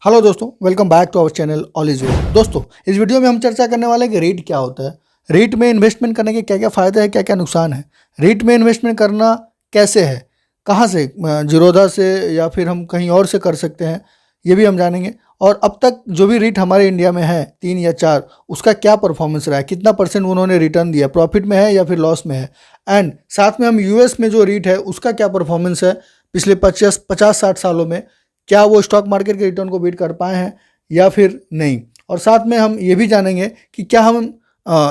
Hello दोस्तों, welcome back to our channel all is well. दोस्तों, इस वीडियो में हम चर्चा करने वाले हैं कि रीट क्या होता है, रीट में इन्वेस्टमेंट करने के क्या क्या फ़ायदे हैं, क्या क्या नुकसान है, रीट में इन्वेस्टमेंट करना कैसे है, कहाँ से, जीरोधा से या फिर हम कहीं और से कर सकते हैं, ये भी हम जानेंगे। और अब तक जो भी रीट हमारे इंडिया में है 3 या 4, उसका क्या परफॉर्मेंस रहा है, कितना परसेंट उन्होंने रिटर्न दिया, प्रॉफिट में है या फिर लॉस में है। एंड साथ में हम यूएस में जो रीट है उसका क्या परफॉर्मेंस है पिछले 50-60 सालों में, क्या वो स्टॉक मार्केट के रिटर्न को बीट कर पाए हैं या फिर नहीं। और साथ में हम ये भी जानेंगे कि क्या हम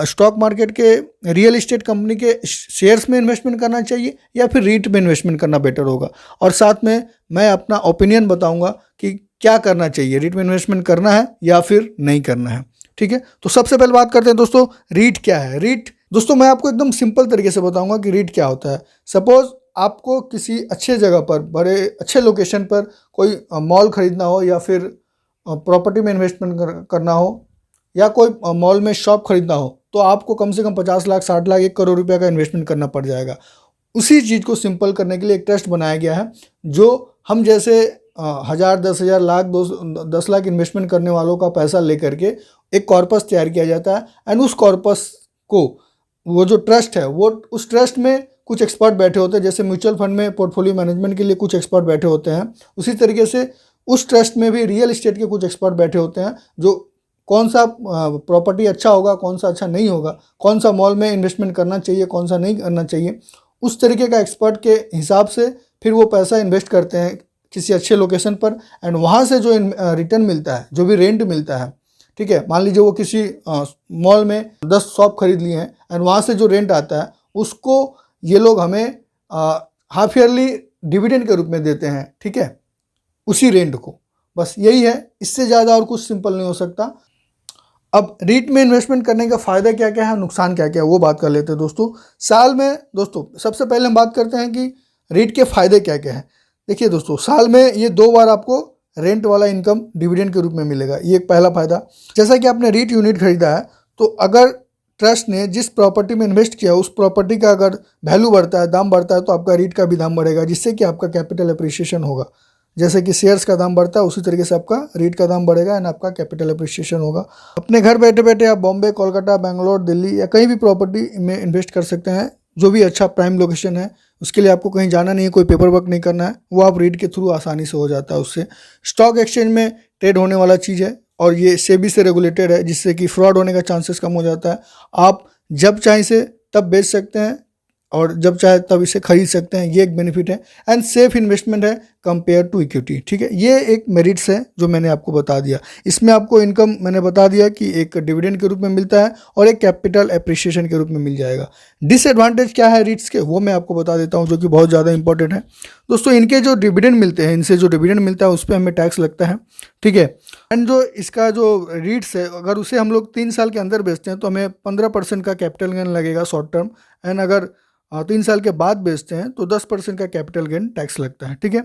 स्टॉक मार्केट के रियल इस्टेट कंपनी के शेयर्स में इन्वेस्टमेंट करना चाहिए या फिर रीट में इन्वेस्टमेंट करना बेटर होगा। और साथ में मैं अपना ओपिनियन बताऊंगा कि क्या करना चाहिए, रीट में इन्वेस्टमेंट करना है या फिर नहीं करना है। ठीक है, तो सबसे पहले बात करते हैं दोस्तों, रीट क्या है। रीट दोस्तों मैं आपको एकदम सिंपल तरीके से बताऊंगा कि रीट क्या होता है। सपोज आपको किसी अच्छे जगह पर, बड़े अच्छे लोकेशन पर कोई मॉल खरीदना हो या फिर प्रॉपर्टी में इन्वेस्टमेंट करना हो या कोई मॉल में शॉप खरीदना हो, तो आपको कम से कम 50 लाख 60 लाख 1 करोड़ रुपये का इन्वेस्टमेंट करना पड़ जाएगा। उसी चीज़ को सिंपल करने के लिए एक ट्रस्ट बनाया गया है, जो हम जैसे 1000 10,000 लाख 10 लाख इन्वेस्टमेंट करने वालों का पैसा लेकर के एक कॉर्पस तैयार किया जाता है। एंड उस कॉर्पस को, वो जो ट्रस्ट है, वो उस ट्रस्ट में कुछ एक्सपर्ट बैठे होते हैं। जैसे म्यूचुअल फंड में पोर्टफोलियो मैनेजमेंट के लिए कुछ एक्सपर्ट बैठे होते हैं, उसी तरीके से उस ट्रस्ट में भी रियल इस्टेट के कुछ एक्सपर्ट बैठे होते हैं, जो कौन सा प्रॉपर्टी अच्छा होगा, कौन सा अच्छा नहीं होगा, कौन सा मॉल में इन्वेस्टमेंट करना चाहिए, कौन सा नहीं करना चाहिए, उस तरीके का एक्सपर्ट के हिसाब से फिर वो पैसा इन्वेस्ट करते हैं किसी अच्छे लोकेशन पर। एंड वहाँ से जो रिटर्न मिलता है, जो भी रेंट मिलता है, ठीक है, मान लीजिए वो किसी मॉल में 10 शॉप खरीद लिए हैं एंड वहाँ से जो रेंट आता है उसको ये लोग हमें हाफ ईयरली डिविडेंड के रूप में देते हैं। ठीक है, उसी रेंट को, बस यही है, इससे ज़्यादा और कुछ सिंपल नहीं हो सकता। अब रीट में इन्वेस्टमेंट करने का फ़ायदा क्या क्या है, नुकसान क्या क्या है, वो बात कर लेते हैं दोस्तों। साल में दोस्तों सबसे पहले हम बात करते हैं कि रीट के फ़ायदे क्या क्या हैं। देखिए दोस्तों, साल में ये 2 बार आपको रेंट वाला इनकम डिविडेंड के रूप में मिलेगा, ये एक पहला फ़ायदा। जैसा कि आपने रीट यूनिट खरीदा है, तो अगर ट्रस्ट ने जिस प्रॉपर्टी में इन्वेस्ट किया उस प्रॉपर्टी का अगर वैल्यू बढ़ता है, दाम बढ़ता है, तो आपका रीट का भी दाम बढ़ेगा, जिससे कि आपका कैपिटल अप्रिसिएशन होगा। जैसे कि शेयर्स का दाम बढ़ता है, उसी तरीके से आपका रीट का दाम बढ़ेगा एंड आपका कैपिटल अप्रिसिएशन होगा। अपने घर बैठे बैठे आप बॉम्बे, कोलकाता, बेंगलोर, दिल्ली या कहीं भी प्रॉपर्टी में इन्वेस्ट कर सकते हैं, जो भी अच्छा प्राइम लोकेशन है। उसके लिए आपको कहीं जाना नहीं है, कोई पेपर वर्क नहीं करना है, वो आप रीट के थ्रू आसानी से हो जाता है। उससे स्टॉक एक्सचेंज में ट्रेड होने वाला चीज़ है और ये सेबी से रेगुलेटेड है, जिससे कि फ्रॉड होने का चांसेस कम हो जाता है। आप जब चाहें से तब बेच सकते हैं और जब चाहे तब इसे खरीद सकते हैं, ये एक बेनिफिट है। एंड सेफ इन्वेस्टमेंट है कंपेयर टू इक्विटी। ठीक है, ये एक मेरिट्स है जो मैंने आपको बता दिया। इसमें आपको इनकम मैंने बता दिया कि एक डिविडेंड के रूप में मिलता है और एक कैपिटल एप्रिसिएशन के रूप में मिल जाएगा। डिसएडवांटेज क्या है रीट्स के, वो मैं आपको बता देता हूँ, जो कि बहुत ज़्यादा इंपॉर्टेंट है दोस्तों। इनके जो डिविडेंड मिलते हैं, इनसे जो डिविडेंड मिलता है उस पर हमें टैक्स लगता है। ठीक है, एंड जो इसका जो रीट्स है, अगर उसे हम लोग 3 साल के अंदर बेचते हैं तो हमें 15% का कैपिटल गेन लगेगा शॉर्ट टर्म। एंड अगर 3 साल के बाद बेचते हैं तो 10% का कैपिटल गेन टैक्स लगता है। ठीक है,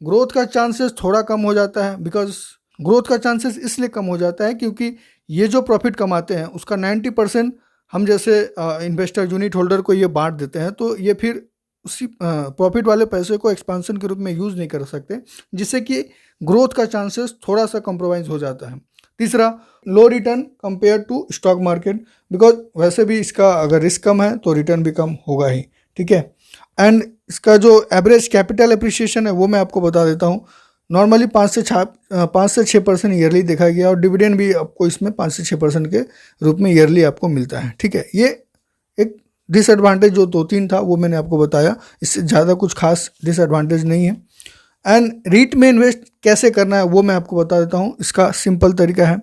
ग्रोथ का चांसेस थोड़ा कम हो जाता है, बिकॉज ग्रोथ का चांसेस इसलिए कम हो जाता है क्योंकि ये जो प्रॉफिट कमाते हैं उसका 90% हम जैसे इन्वेस्टर यूनिट होल्डर को ये बांट देते हैं, तो ये फिर उसी प्रॉफिट वाले पैसे को एक्सपांसन के रूप में यूज़ नहीं कर सकते, जिससे कि ग्रोथ का चांसेस थोड़ा सा कॉम्प्रोमाइज़ हो जाता है। तीसरा, low return compare to stock market, because वैसे भी इसका अगर रिस्क कम है तो रिटर्न भी कम होगा ही। ठीक है, एंड इसका जो एवरेज कैपिटल एप्रिसिएशन है वो मैं आपको बता देता हूँ। नॉर्मली 5 से 6% ईयरली देखा गया और डिविडेंड भी आपको इसमें 5 से 6% के रूप में ईयरली आपको मिलता है। ठीक है, ये एक डिसएडवांटेज जो 2-3 था वो मैंने आपको बताया, इससे ज़्यादा कुछ खास डिसएडवांटेज नहीं है। एंड रीट में इन्वेस्ट कैसे करना है वो मैं आपको बता देता हूँ। इसका सिंपल तरीका है,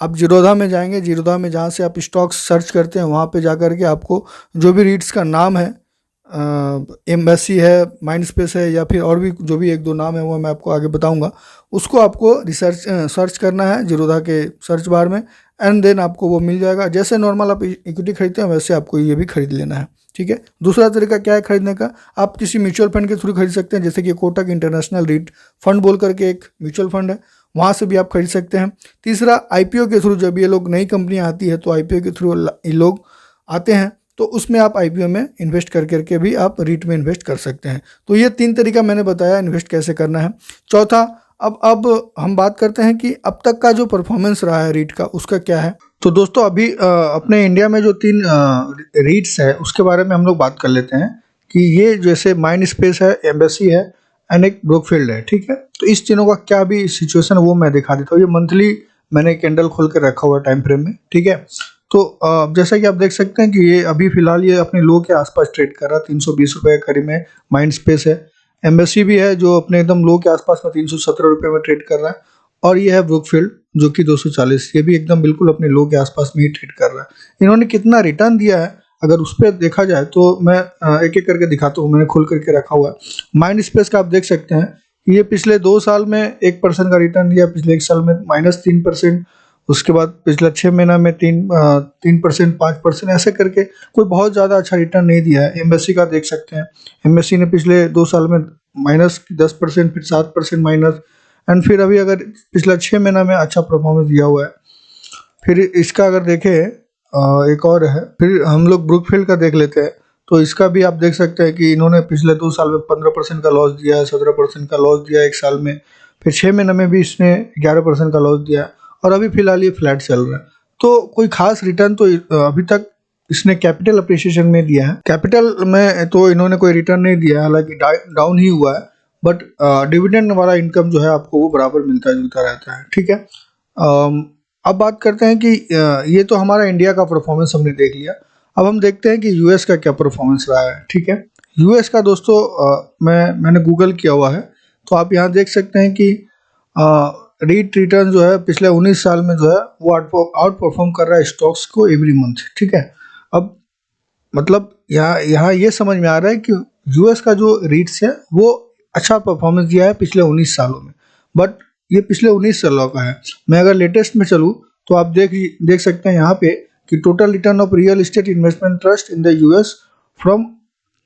आप जीरोधा में जाएंगे, जीरोधा में जहाँ से आप स्टॉक्स सर्च करते हैं वहाँ पे जा कर के आपको जो भी रीट्स का नाम है, एम्बेसी है, माइंडस्पेस है, या फिर और भी जो भी 1-2 नाम है वो मैं आपको आगे बताऊंगा, उसको आपको सर्च करना है जीरोधा के सर्च बार में। एंड देन आपको वो मिल जाएगा। जैसे नॉर्मल आप इक्विटी खरीदते हैं वैसे आपको ये भी खरीद लेना है। ठीक है, दूसरा तरीका क्या है खरीदने का, आप किसी म्यूचुअल फंड के थ्रू खरीद सकते हैं, जैसे कि कोटक इंटरनेशनल रीट फंड बोल करके एक म्यूचुअल फंड है, वहाँ से भी आप खरीद सकते हैं। तीसरा, आईपीओ के थ्रू, जब ये लोग नई कंपनियाँ आती है तो आईपीओ के थ्रू ये लोग आते हैं, तो उसमें आप आईपीओ में इन्वेस्ट करके भी आप रीट में इन्वेस्ट कर सकते हैं। तो ये 3 तरीका मैंने बताया इन्वेस्ट कैसे करना है। चौथा, अब हम बात करते हैं कि अब तक का जो परफॉर्मेंस रहा है रीट का उसका क्या है। तो दोस्तों अभी अपने इंडिया में जो 3 रीट्स है उसके बारे में हम लोग बात कर लेते हैं कि ये जैसे माइंड स्पेस है, एम्बेसी है एंड एक ब्रोकफील्ड है, ठीक है। तो इस तीनों का क्या भी सिचुएशन है वो मैं दिखा देता हूँ। ये मंथली मैंने कैंडल खोल कर रखा हुआ टाइम फ्रेम में, ठीक है। तो जैसा कि आप देख सकते हैं कि ये अभी फिलहाल ये अपने लो के आसपास ट्रेड कर रहा है, 320 रुपये के करीब में माइंड स्पेस है। एम्बेसी भी है जो अपने एकदम लो के आसपास में 317 रुपये में ट्रेड कर रहा है, और ये है ब्रुकफील्ड जो कि 240, ये भी एकदम बिल्कुल अपने लो के आसपास में ही ट्रेड कर रहा है। इन्होंने कितना रिटर्न दिया है अगर उस पर देखा जाए तो मैं एक एक करके दिखाता हूँ, मैंने खोल करके रखा हुआ है। माइंड स्पेस का आप देख सकते हैं कि ये पिछले 2 साल में 1% का रिटर्न दिया, पिछले 1 साल में -3%, उसके बाद पिछला 6 महीना में 3%, 5%, ऐसे करके कोई बहुत ज़्यादा अच्छा रिटर्न नहीं दिया है। एम्बेसी का देख सकते हैं, एम्बेसी ने पिछले 2 साल में -10%, फिर 7% माइनस, एंड फिर अभी अगर पिछला 6 महीना में अच्छा परफॉर्मेंस दिया हुआ है। फिर इसका अगर देखें एक और है, फिर हम लोग ब्रुकफील्ड का देख लेते हैं। तो इसका भी आप देख सकते हैं कि इन्होंने पिछले 2 साल में 15% का लॉस दिया है, 17% का लॉस दिया है 1 साल में, फिर 6 महीने में भी इसने 11% का लॉस दिया है, और अभी फिलहाल ये फ्लैट चल रहा है। तो कोई खास रिटर्न तो अभी तक इसने कैपिटल अप्रिसिएशन में दिया है, कैपिटल में तो इन्होंने कोई रिटर्न नहीं दिया है, हालांकि डाउन ही हुआ है, बट डिविडेंड वाला इनकम जो है आपको वो बराबर मिलता जुलता रहता है, ठीक है। अब बात करते हैं कि ये तो हमारा इंडिया का परफॉर्मेंस हमने देख लिया। अब हम देखते हैं कि यूएस का क्या परफॉर्मेंस रहा है, ठीक है। यूएस का दोस्तों मैंने गूगल किया हुआ है, तो आप यहाँ देख सकते हैं कि रीट रिटर्न जो है पिछले 19 साल में जो है वो आउट परफॉर्म कर रहा है स्टॉक्स को एवरी मंथ, ठीक है। अब मतलब यहाँ ये समझ में आ रहा है कि यूएस का जो रीट्स है वो अच्छा परफॉर्मेंस दिया है पिछले 19 सालों में, बट ये पिछले 19 सालों का है। मैं अगर लेटेस्ट में चलूँ तो आप देख सकते हैं यहाँ पे कि total return of real estate investment trust in the US from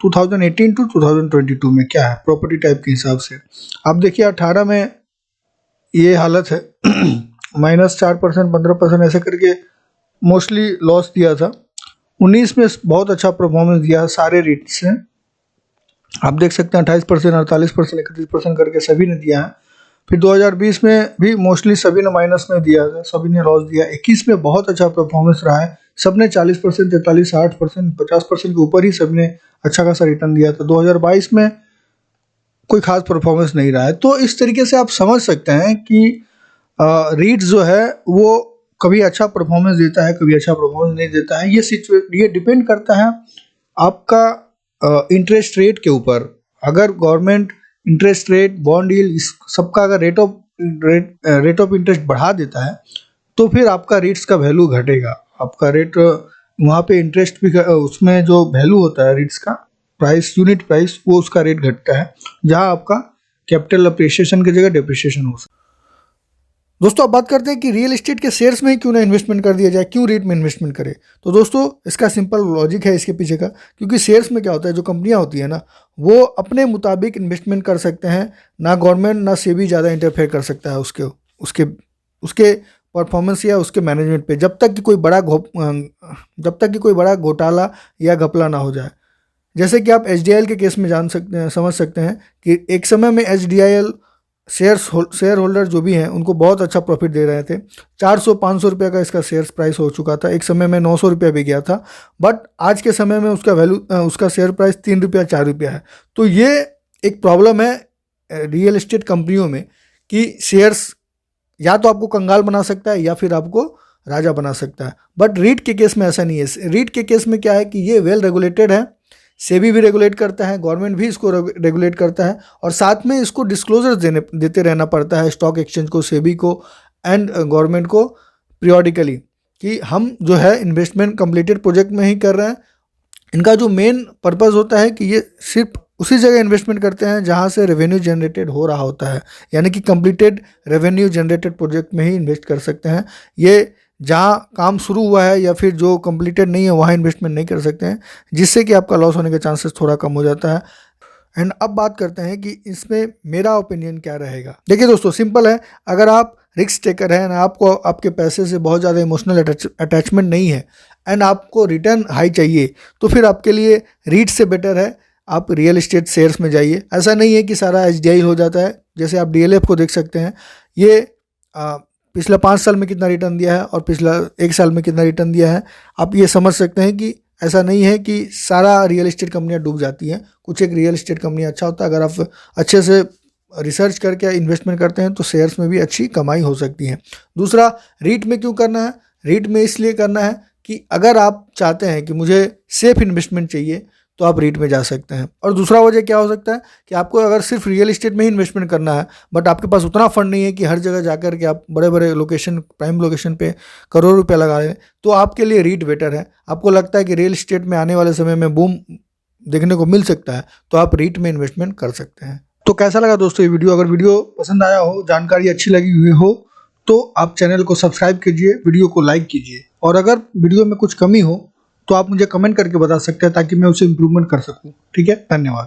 2018 to 2022 में क्या है प्रॉपर्टी टाइप के हिसाब से। आप देखिए 18 में ये हालत है -4%, 15% ऐसे करके मोस्टली लॉस दिया था। 19 में बहुत अच्छा परफॉर्मेंस दिया सारे रेट्स से, आप देख सकते हैं 28%, 48%, 31% करके सभी ने दिया है। फिर 2020 में भी मोस्टली सभी ने माइनस में दिया था, सभी ने लॉस दिया। 21 में बहुत अच्छा परफॉर्मेंस रहा है, सबने 40%, 43%, 60%, 50% के ऊपर ही सबने अच्छा खासा रिटर्न दिया था। 2022 में कोई खास परफॉर्मेंस नहीं रहा है। तो इस तरीके से आप समझ सकते हैं कि रीट्स जो है वो कभी अच्छा परफॉर्मेंस देता है, कभी अच्छा परफॉर्मेंस नहीं देता है। ये डिपेंड करता है आपका इंटरेस्ट रेट के ऊपर। अगर government interest rate, bond yield, इस सबका अगर रेट ऑफ इंटरेस्ट बढ़ा देता है तो फिर आपका रेट्स का वैल्यू घटेगा। आपका रेट वहाँ पे इंटरेस्ट भी उसमें जो वैल्यू होता है रेट्स का प्राइस, यूनिट प्राइस, वो उसका रेट घटता है, जहाँ आपका कैपिटल अप्रिसिएशन की जगह डिप्रिसिएशन हो सकता है। दोस्तों अब बात करते हैं कि रियल एस्टेट के शेयर्स में ही क्यों ना इन्वेस्टमेंट कर दिया जाए, क्यों रेट में इन्वेस्टमेंट करें। तो दोस्तों इसका सिंपल लॉजिक है इसके पीछे का, क्योंकि शेयर्स में क्या होता है, जो कंपनियां होती है ना वो अपने मुताबिक इन्वेस्टमेंट कर सकते हैं, ना गवर्नमेंट ना सेबी ज़्यादा इंटरफेयर कर सकता है उसके परफॉर्मेंस या उसके मैनेजमेंट पे, जब तक कि कोई बड़ा घोटाला या घपला ना हो जाए। जैसे कि आप एचडीआईएल के केस में समझ सकते हैं कि एक समय में एचडीआईएल शेयर होल्डर जो भी हैं उनको बहुत अच्छा प्रॉफिट दे रहे थे। 400-500 रुपये का इसका शेयर प्राइस हो चुका था, एक समय में 900 रुपया भी गया था, बट आज के समय में उसका शेयर प्राइस 3 रुपया 4 रुपया है। तो ये एक प्रॉब्लम है रियल एस्टेट कंपनियों में कि शेयर्स या तो आपको कंगाल बना सकता है या फिर आपको राजा बना सकता है, बट रीट के केस में ऐसा नहीं है। रीट के केस में क्या है कि ये वेल रेगुलेटेड है, सेबी भी रेगुलेट करता है, गवर्नमेंट भी इसको रेगुलेट करता है, और साथ में इसको डिस्क्लोजर देते रहना पड़ता है स्टॉक एक्सचेंज को, सेबी को एंड गवर्नमेंट को पीरियोडिकली, कि हम जो है इन्वेस्टमेंट कंप्लीटेड प्रोजेक्ट में ही कर रहे हैं। इनका जो मेन पर्पस होता है कि ये सिर्फ उसी जगह इन्वेस्टमेंट करते हैं जहाँ से रेवेन्यू जनरेटेड हो रहा होता है, यानी कि कंप्लीटेड रेवेन्यू जनरेटेड प्रोजेक्ट में ही इन्वेस्ट कर सकते हैं। ये जहाँ काम शुरू हुआ है या फिर जो कंप्लीटेड नहीं है वहाँ इन्वेस्टमेंट नहीं कर सकते हैं, जिससे कि आपका लॉस होने के चांसेस थोड़ा कम हो जाता है। एंड अब बात करते हैं कि इसमें मेरा ओपिनियन क्या रहेगा। देखिए दोस्तों सिंपल है, अगर आप रिस्क टेकर हैं ना, आपको आपके पैसे से बहुत ज़्यादा इमोशनल अटैचमेंट नहीं है एंड आपको रिटर्न हाई चाहिए, तो फिर आपके लिए रीट से बेटर है आप रियल एस्टेट शेयर्स में जाइए। ऐसा नहीं है कि सारा SDI हो जाता है। जैसे आप DLF को देख सकते हैं, ये पिछला 5 साल में कितना रिटर्न दिया है और पिछला 1 साल में कितना रिटर्न दिया है। आप ये समझ सकते हैं कि ऐसा नहीं है कि सारा रियल एस्टेट कंपनियां डूब जाती हैं। कुछ एक रियल एस्टेट कंपनियां अच्छा होता है। अगर आप अच्छे से रिसर्च करके इन्वेस्टमेंट करते हैं तो शेयर्स में भी अच्छी कमाई हो सकती है। दूसरा, रीट में क्यों करना है? रीट में इसलिए करना है कि अगर आप चाहते हैं कि मुझे सेफ इन्वेस्टमेंट चाहिए तो आप रीट में जा सकते हैं। और दूसरा वजह क्या हो सकता है कि आपको अगर सिर्फ रियल एस्टेट में ही इन्वेस्टमेंट करना है, बट आपके पास उतना फंड नहीं है कि हर जगह जाकर के आप बड़े बड़े लोकेशन, प्राइम लोकेशन पे करोड़ रुपया लगा लें, तो आपके लिए रीट बेटर है। आपको लगता है कि रियल एस्टेट में आने वाले समय में बूम देखने को मिल सकता है, तो आप रीट में इन्वेस्टमेंट कर सकते हैं। तो कैसा लगा दोस्तों ये वीडियो? अगर वीडियो पसंद आया हो, जानकारी अच्छी लगी हुई हो, तो आप चैनल को सब्सक्राइब कीजिए, वीडियो को लाइक कीजिए। और अगर वीडियो में कुछ कमी हो तो आप मुझे कमेंट करके बता सकते हैं ताकि मैं उसे इम्प्रूवमेंट कर सकूं। ठीक है, धन्यवाद।